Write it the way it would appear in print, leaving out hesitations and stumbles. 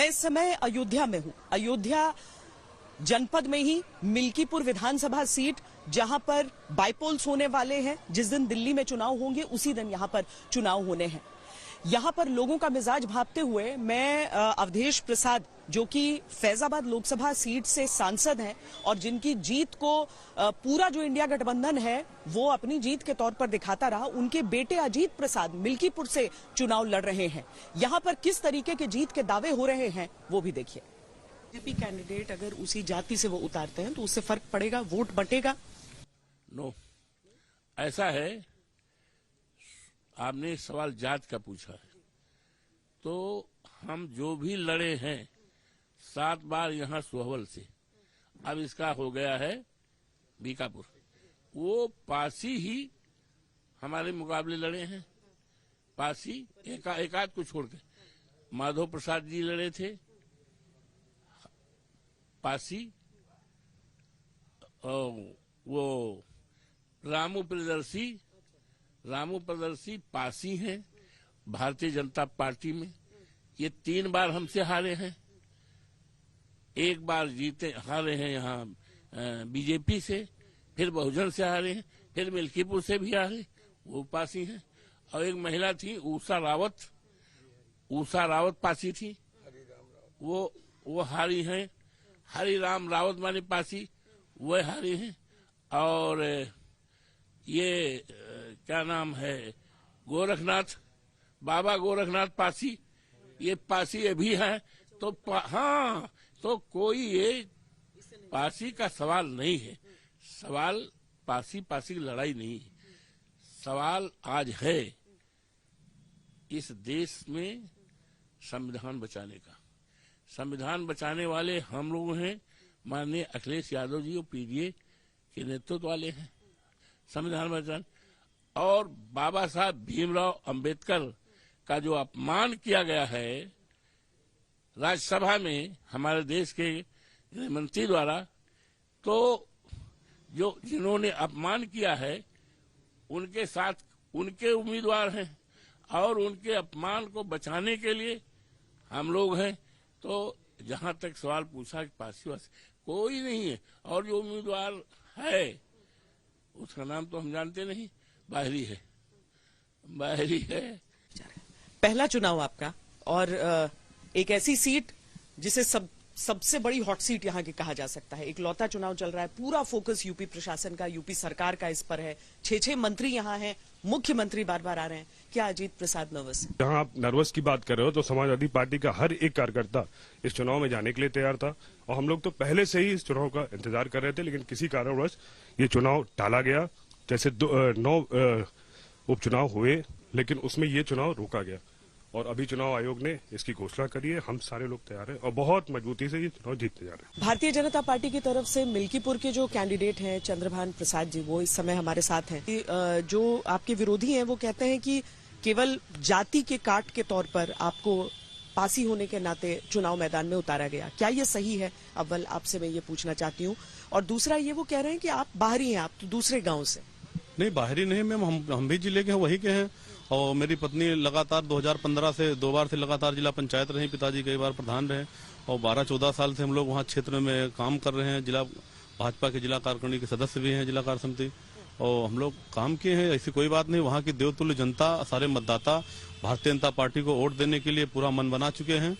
मैं इस समय अयोध्या में हूं। अयोध्या जनपद में ही मिल्कीपुर विधानसभा सीट, जहां पर बाइपोल्स होने वाले हैं। जिस दिन दिल्ली में चुनाव होंगे उसी दिन यहां पर चुनाव होने हैं। यहां पर लोगों का मिजाज भांपते हुए मैं अवधेश प्रसाद, जो कि फैजाबाद लोकसभा सीट से सांसद हैं और जिनकी जीत को पूरा जो इंडिया गठबंधन है वो अपनी जीत के तौर पर दिखाता रहा, उनके बेटे अजीत प्रसाद मिल्कीपुर से चुनाव लड़ रहे हैं। यहां पर किस तरीके के जीत के दावे हो रहे हैं वो भी देखिए। बीजेपी कैंडिडेट अगर उसी जाति से वो उतारते हैं तो उससे फर्क पड़ेगा, वोट बटेगा? नो, ऐसा है, आपने सवाल जात का पूछा है, तो हम जो भी लड़े हैं 7 बार यहाँ सोहवल से, अब इसका हो गया है बीकापुर, वो पासी ही हमारे मुकाबले लड़े हैं। पासी एकाध को छोड़ के माधव प्रसाद जी लड़े थे, पासी, वो रामू प्रदर्शी पासी हैं भारतीय जनता पार्टी में। ये 3 बार हमसे हारे हैं, 1 बार हारे हैं यहाँ बीजेपी से, फिर बहुजन से हारे हैं, फिर मिल्कीपुर से भी हारे, वो पासी हैं। और एक महिला थी उषा रावत पासी थी, वो हारी हैं। हरिराम रावत माने पासी, वो हारी हैं। और ये क्या नाम है, बाबा गोरखनाथ पासी, ये पासी अभी है। तो हाँ, तो कोई ये पासी का सवाल नहीं है। सवाल पासी की लड़ाई नहीं है। सवाल आज है इस देश में संविधान बचाने का। संविधान बचाने वाले हम लोग हैं, माननीय अखिलेश यादव जी और पीडीए के नेतृत्व वाले हैं। संविधान बचाने और बाबा साहब भीमराव अंबेडकर का जो अपमान किया गया है राज्यसभा में हमारे देश के गृह मंत्री द्वारा, तो जो जिन्होंने अपमान किया है उनके साथ उनके उम्मीदवार हैं और उनके अपमान को बचाने के लिए हम लोग हैं। तो जहां तक सवाल पूछा कि पासी वासी, कोई नहीं है। और जो उम्मीदवार है उसका नाम तो हम जानते नहीं, बाहरी है। पहला चुनाव आपका, और एक ऐसी सीट जिसे सबसे बड़ी हॉट सीट यहाँ की कहा जा सकता है। एक लौता चुनाव चल रहा है, पूरा फोकस यूपी प्रशासन का, यूपी सरकार का इस पर है। 6 मंत्री यहाँ हैं, मुख्यमंत्री बार-बार आ रहे हैं। क्या अजीत प्रसाद नर्वस है? जहाँ आप नर्वस की बात कर रहे हो तो समाजवादी पार्टी का हर एक कार्यकर्ता इस चुनाव में जाने के लिए तैयार था और हम लोग तो पहले से ही इस चुनाव का इंतजार कर रहे थे, लेकिन किसी कारणवश ये चुनाव टाला गया। जैसे 9 उपचुनाव हुए, लेकिन उसमें ये चुनाव रोका गया और अभी चुनाव आयोग ने इसकी घोषणा करी है। हम सारे लोग तैयार हैं और बहुत मजबूती से ये चुनाव जीतने जा रहे हैं। भारतीय जनता पार्टी की तरफ से मिल्कीपुर के जो कैंडिडेट हैं चंद्रभान प्रसाद जी, वो इस समय हमारे साथ हैं। जो आपके विरोधी हैं वो कहते हैं कि केवल जाति के काट के तौर पर आपको पासी होने के नाते चुनाव मैदान में उतारा गया। क्या ये सही है? अव्वल आपसे मैं ये पूछना चाहती हूँ। और दूसरा ये वो कह रहे हैं कि आप बाहरी हैं, आप तो दूसरे गाँव से। नहीं, बाहरी नहीं मैम, हम भी जिले के हैं, वही के हैं। और मेरी पत्नी लगातार 2015 से 2 बार से लगातार जिला पंचायत रही, पिताजी कई बार प्रधान रहे और 12-14 साल से हम लोग वहाँ क्षेत्र में काम कर रहे हैं। जिला भाजपा के जिला कार्यकारिणी के सदस्य भी हैं, जिला कार्य समिति, और हम लोग काम किए हैं। ऐसी कोई बात नहीं। वहाँ की देवतुल्य जनता, सारे मतदाता भारतीय जनता पार्टी को वोट देने के लिए पूरा मन बना चुके हैं।